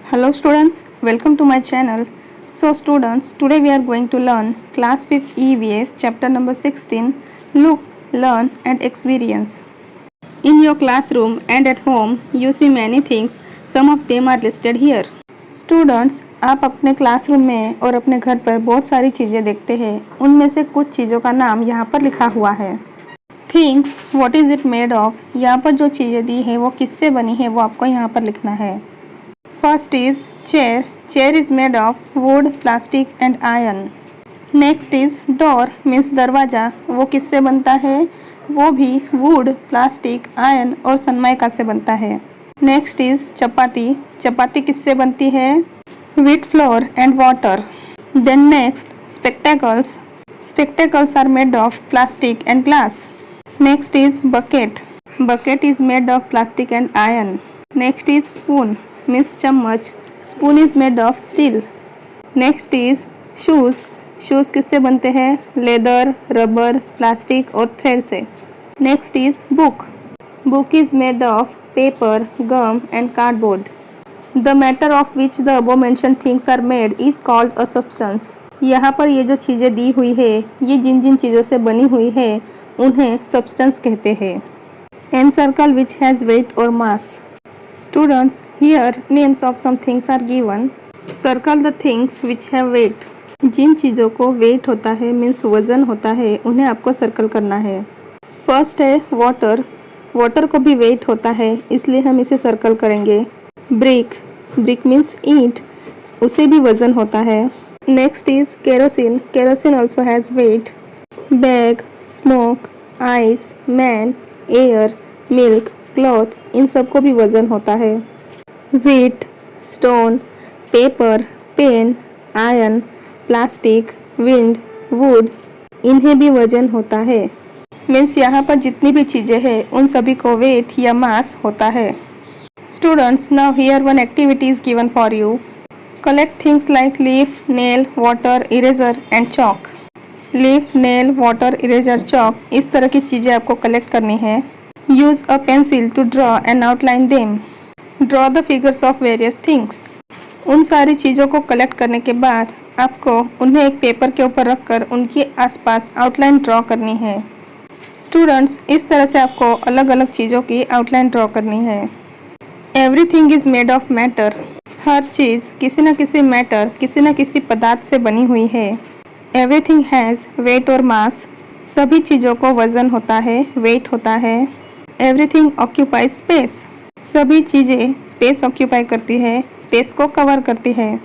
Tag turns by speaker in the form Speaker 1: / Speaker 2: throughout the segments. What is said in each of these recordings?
Speaker 1: Hello students, welcome to my channel. So students, today we are going to learn class 5th EVS chapter number 16, Look, Learn and Experience. In your classroom and at home, you see many things. Some of them are listed here. Students, आप अपने classroom में और अपने घर पर बहुत सारी चीज़ें देखते हैं. उनमें से कुछ चीज़ों का नाम यहाँ पर लिखा हुआ है. Things, what is it made of? यहाँ पर जो चीज़ें दी है वो किससे बनी है वो आपको यहाँ पर लिखना है. First is chair. Chair is made of wood, plastic and iron. Next is door means दरवाज़ा. वो किससे बनता है? वो भी wood, plastic, iron और सनमाइका से बनता है. Next is चपाती. चपाती किससे बनती है? Wheat flour and water. Then next spectacles. Spectacles are made of plastic and glass. Next is bucket. Bucket is made of plastic and iron. Next is spoon means चम्मच. Spoon is made of steel. Next is shoes. Shoes किससे बनते हैं? Leather, rubber, plastic और thread से. Next is book. Book is made of paper, gum and cardboard. The matter of which the above mentioned things are made is called a substance. यहाँ पर ये जो चीज़ें दी हुई है, ये जिन जिन चीज़ों से बनी हुई है उन्हें substance कहते हैं. Encircle which has weight or mass. Students, here names of some things are given. Circle the things which have weight. जिन चीज़ों को weight होता है मीन्स वज़न होता है उन्हें आपको सर्कल करना है. फर्स्ट है वाटर. वाटर को भी weight होता है इसलिए हम इसे सर्कल करेंगे. ब्रिक. ब्रिक मीन्स ईंट, उसे भी वज़न होता है. Next is kerosene. Kerosene also has weight. Bag, smoke, ice, man, air, milk, cloth, इन सब को भी वज़न होता है. Wheat, stone, paper, pen, iron, plastic, wind, wood, इन्हें भी वज़न होता है. मीन्स यहाँ पर जितनी भी चीज़ें हैं उन सभी को वेट या मास होता है. Students, now here one activity is given for you. Collect things like leaf, nail, water, eraser and chalk. Leaf, nail, water, eraser, chalk, इस तरह की चीज़ें आपको कलेक्ट करनी है. Use a pencil to draw and outline them. Draw the figures of various things. उन सारी चीज़ों को कलेक्ट करने के बाद आपको उन्हें एक पेपर के ऊपर रखकर उनके आसपास आउटलाइन ड्रॉ करनी है. स्टूडेंट्स, इस तरह से आपको अलग अलग चीज़ों की आउटलाइन ड्रॉ करनी है. Everything is made of matter. हर चीज़ किसी न किसी मैटर, किसी न किसी पदार्थ से बनी हुई है. एवरीथिंग हैज़ वेट और मास. सभी चीज़ों को वज़न होता है, वेट होता है. Everything occupy space. सभी चीज़ें स्पेस ऑक्यूपाई करती है, स्पेस को कवर करती है.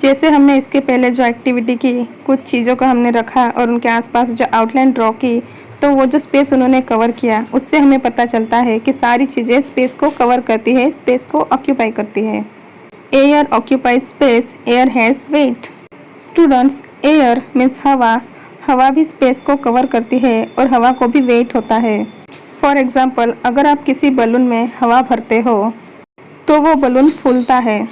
Speaker 1: जैसे हमने इसके पहले जो एक्टिविटी की, कुछ चीज़ों को हमने रखा और उनके आसपास जो आउटलाइन ड्रॉ की, तो वो जो स्पेस उन्होंने कवर किया उससे हमें पता चलता है कि सारी चीज़ें स्पेस को कवर करती है, स्पेस को ऑक्यूपाई करती है. Air occupy space. Air has wait. Students, air means हवा. हवा भी स्पेस को कवर करती है और हवा को भी वेट होता है. फॉर एग्ज़ाम्पल, अगर आप किसी बलून में हवा भरते हो तो वो बलून फूलता है.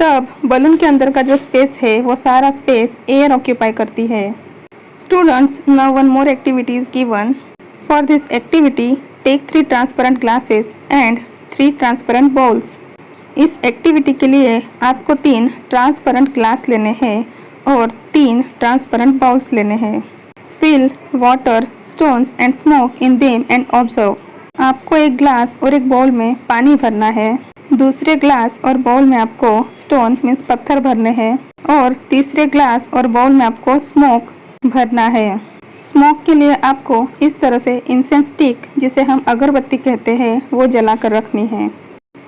Speaker 1: तब बलून के अंदर का जो स्पेस है वो सारा स्पेस एयर ऑक्यूपाई करती है. Students, now one more activity is given. For this activity take 3 transparent glasses and 3 transparent bowls. इस एक्टिविटी के लिए आपको 3 ट्रांसपेरेंट ग्लास लेने हैं और 3 ट्रांसपेरेंट बाउल्स लेने हैं. Fill water, stones and smoke in them and observe. आपको एक ग्लास और एक बाउल में पानी भरना है. दूसरे ग्लास और बाउल में आपको स्टोन मीन्स पत्थर भरने हैं और तीसरे ग्लास और बाउल में आपको स्मोक भरना है. स्मोक के लिए आपको इस तरह से इंसेंस स्टिक, जिसे हम अगरबत्ती कहते हैं, वो जला कर रखनी है.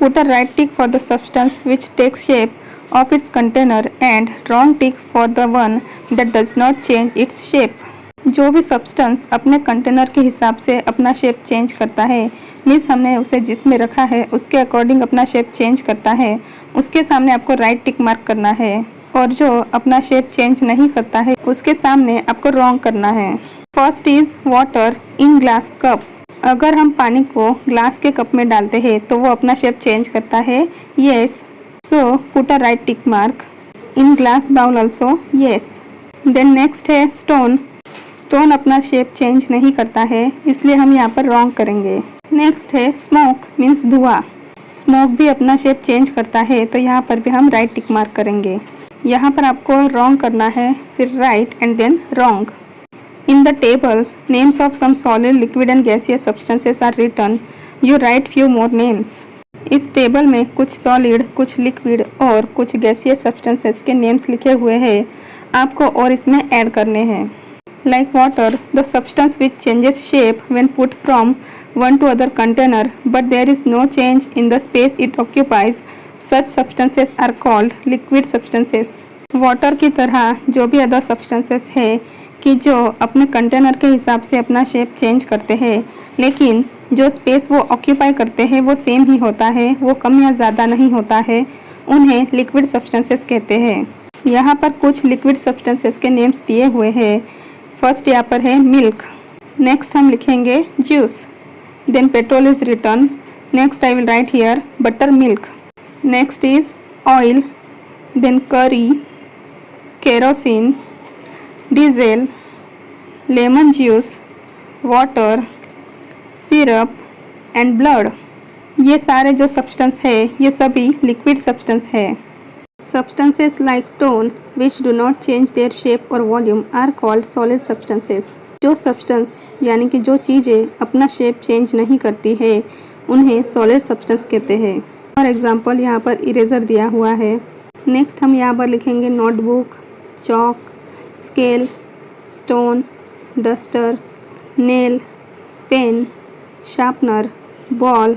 Speaker 1: Put a right tick for the substance which takes shape of its container and wrong tick for the one that does not change its shape. जो भी सब्सटेंस अपने कंटेनर के हिसाब से अपना शेप चेंज करता है, मीन्स हमने उसे जिसमें रखा है उसके अकॉर्डिंग अपना शेप चेंज करता है, उसके सामने आपको राइट टिक मार्क करना है. और जो अपना शेप चेंज नहीं करता है उसके सामने आपको रॉन्ग करना है. First is water in glass cup. अगर हम पानी को ग्लास के कप में डालते हैं तो वो अपना शेप चेंज करता है. Yes, so put a right tick mark. In glass bowl also yes. Then next है स्टोन. स्टोन अपना शेप चेंज नहीं करता है इसलिए हम यहाँ पर रॉन्ग करेंगे. नेक्स्ट है स्मोक मीन्स धुआं. स्मोक भी अपना शेप चेंज करता है, तो यहाँ पर भी हम राइट टिक मार्क करेंगे। यहाँ पर आपको रॉन्ग करना है, फिर right and then wrong. In the tables, names of some solid, liquid and gaseous substances are written. You write few more names. इस टेबल में कुछ सॉलिड, कुछ लिक्विड और कुछ गैसियस सब्सटेंसेस के नेम्स लिखे हुए हैं, आपको और इसमें ऐड करने हैं। Like water, the substance which changes shape when put from one to other container, but there is no change in the space it occupies. Such substances are called liquid substances. Water की तरह जो भी other substances है कि जो अपने container के हिसाब से अपना शेप चेंज करते हैं, लेकिन जो स्पेस वो ऑक्यूपाई करते हैं वो सेम ही होता है, वो कम या ज़्यादा नहीं होता है, उन्हें लिक्विड सब्सटेंसेस कहते हैं। यहाँ पर कुछ लिक्विड सब्सटेंसेस के नेम्स दिए हुए हैं। फर्स्ट यहाँ पर है मिल्क, नेक्स्ट हम लिखेंगे juice, then petrol is written, next I will write here butter milk, next is oil, then curry, kerosene, diesel, lemon juice, water, syrup and blood. ये सारे जो सब्सटेंस है ये सभी लिक्विड सब्सटेंस है। Substances like stone which do not change their shape और volume are called solid substances. जो substance यानी कि जो चीज़ें अपना शेप चेंज नहीं करती है उन्हें सॉलिड सब्सटेंस कहते हैं। फॉर एग्जांपल यहाँ पर इरेजर दिया हुआ है। नेक्स्ट हम यहाँ पर लिखेंगे notebook, chalk, scale, stone, duster, nail, pen, sharpener, ball,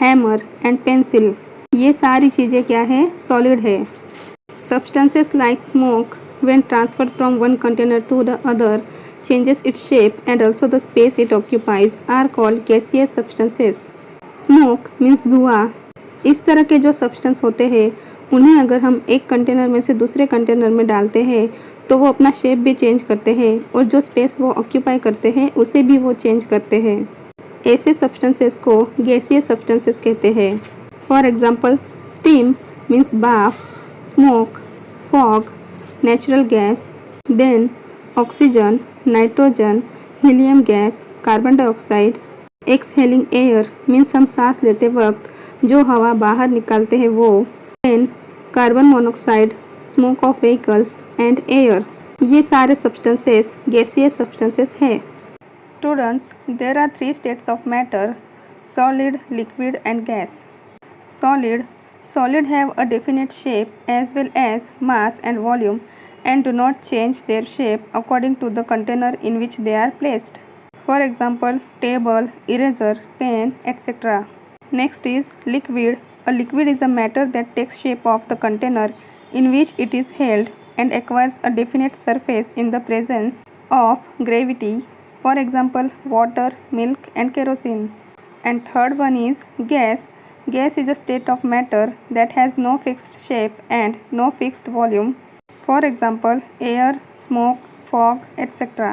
Speaker 1: hammer and pencil. ये सारी चीज़ें क्या है? सॉलिड है। Substances like smoke when transferred from one container to the other changes its shape and also the space it occupies are called gaseous substances. Smoke means धुआं। इस तरह के जो सब्सटेंस होते हैं उन्हें अगर हम एक कंटेनर में से दूसरे कंटेनर में डालते हैं तो वो अपना शेप भी चेंज करते हैं और जो स्पेस वो ऑक्यूपाई करते हैं उसे भी वो चेंज करते हैं। ऐसे सब्सटेंसेस को गैसियस सब्सटेंसेस कहते हैं। फॉर एग्जांपल स्टीम मीन्स बाफ, smoke, fog, natural gas, then oxygen, nitrogen, helium gas, carbon dioxide. Exhaling air means हम सांस लेते वक्त जो हवा बाहर निकालते हैं वो। Then carbon monoxide, smoke of vehicles and air. ये सारे सब्सटेंसेस गैसियस सब्सटेंसेस है। Students, there are 3 states of matter: solid, liquid and gas. Solid have a definite shape as well as mass and volume and do not change their shape according to the container in which they are placed. For example, table, eraser, pen, etc. Next is liquid. A liquid is a matter that takes shape of the container in which it is held and acquires a definite surface in the presence of gravity. For example, water, milk and kerosene. And third one is gas. Gas is a state of matter that has no fixed shape and no fixed volume. For example, air, smoke, fog, etc.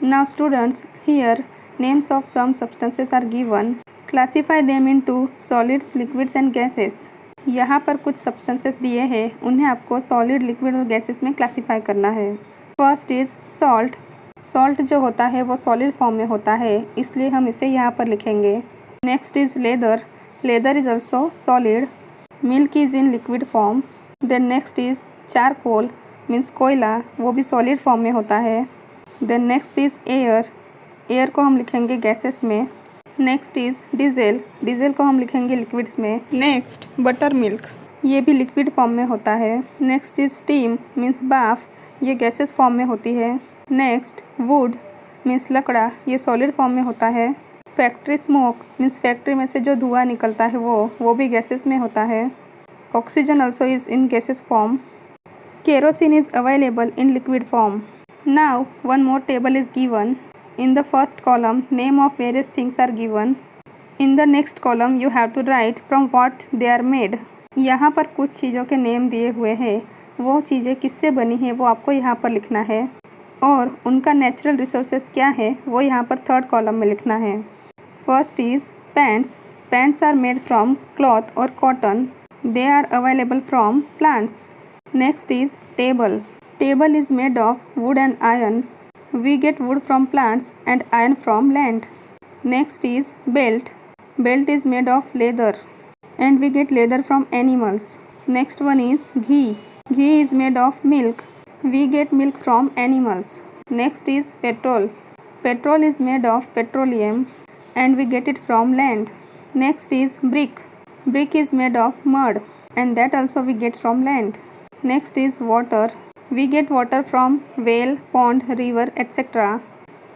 Speaker 1: Now students, here names of some substances are given. Classify them into solids, liquids and gases. यहाँ पर कुछ substances दिए हैं, उन्हें आपको solid, liquid और gases में classify करना है। First is salt. सॉल्ट जो होता है वो सॉलिड फॉर्म में होता है, इसलिए हम इसे यहाँ पर लिखेंगे। Next is leather. Leather is also solid. Milk is in liquid form. Then next is charcoal means कोयला, वो भी सॉलिड फॉर्म में होता है। Then next is air. Air को हम लिखेंगे गैसेस में। Next is diesel. डीजल को हम लिखेंगे लिक्विड्स में। नेक्स्ट बटर मिल्क, ये भी लिक्विड फॉर्म में होता है। नेक्स्ट इज़ स्टीम मीन्स बाफ, ये गैसेस फॉर्म में होती है। नेक्स्ट वुड मीन्स लकड़ा, ये सॉलिड फॉर्म में होता है। फैक्ट्री स्मोक मीन्स फैक्ट्री में से जो धुआं निकलता है वो भी गैसेस में होता है। Oxygen also is in gases form. Kerosene is available in liquid form. Now one more table is given. In the first column name of various things are given. In the next column you have to write from what they are made. यहाँ पर कुछ चीज़ों के name दिए हुए हैं, वो चीज़ें किससे बनी हैं वो आपको यहाँ पर लिखना है और उनका नेचुरल रिसोर्सेज क्या है वो यहाँ पर थर्ड कॉलम में लिखना है। First is pants. Pants are made from cloth और cotton. They are available from plants. Next is table. Table is made of wood and iron. We get wood from plants and iron from land. Next is belt. Belt is made of leather. and we get leather from animals. Next one is ghee. Ghee is made of milk. We get milk from animals. Next is petrol. Petrol is made of petroleum and we get it from land. Next is brick. Brick is made of mud and that also we get from land. Next is water. We get water from well, pond, river, etc.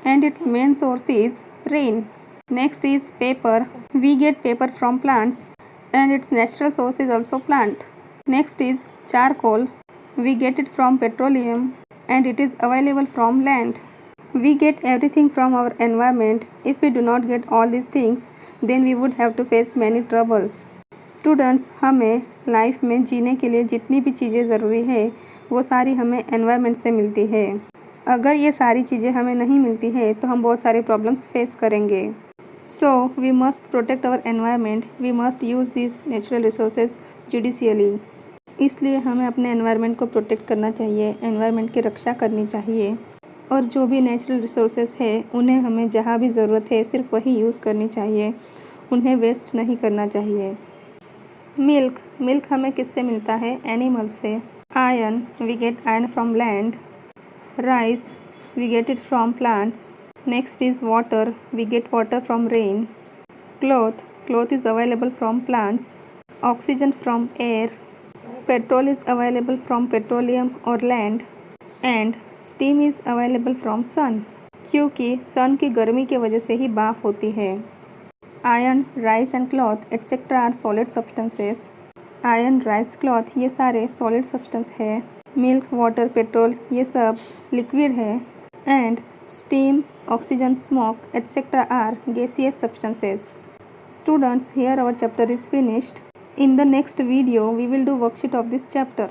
Speaker 1: and its main source is rain. Next is paper. We get paper from plants and its natural source is also plant. Next is charcoal. We get it from petroleum and it is available from land. We get everything from our environment. If we do not get all these things, then we would have to face many troubles. Students, हमें life में जीने के लिए जितनी भी चीज़ें ज़रूरी है वो सारी हमें एनवायरनमेंट से मिलती है। अगर ये सारी चीज़ें हमें नहीं मिलती है तो हम बहुत सारे प्रॉब्लम्स फेस करेंगे। So we must protect our environment, we must use this natural resources judiciously. इसलिए हमें अपने एनवायरनमेंट को प्रोटेक्ट करना चाहिए, एनवायरनमेंट की रक्षा करनी चाहिए और जो भी नेचुरल रिसोर्सेज है उन्हें हमें जहाँ भी ज़रूरत है सिर्फ वही यूज़ करनी चाहिए, उन्हें वेस्ट नहीं करना चाहिए। मिल्क हमें किससे मिलता है? एनिमल से। Iron, we get iron from land. Rice, we get it from plants. Next is water, we get water from rain. Cloth is available from plants. Oxygen from air. Petrol is available from petroleum और land and steam is available from sun, क्योंकि sun की गर्मी की वजह से ही भाप होती है। Iron, rice and cloth etcetera are solid substances. Iron, rice, cloth ये सारे सॉलिड सब्सटेंस है। मिल्क, वाटर, पेट्रोल ये सब लिक्विड है and steam, oxygen, smoke etcetera are gaseous substances. Students, here our chapter is finished. In the next video we will do worksheet of this chapter.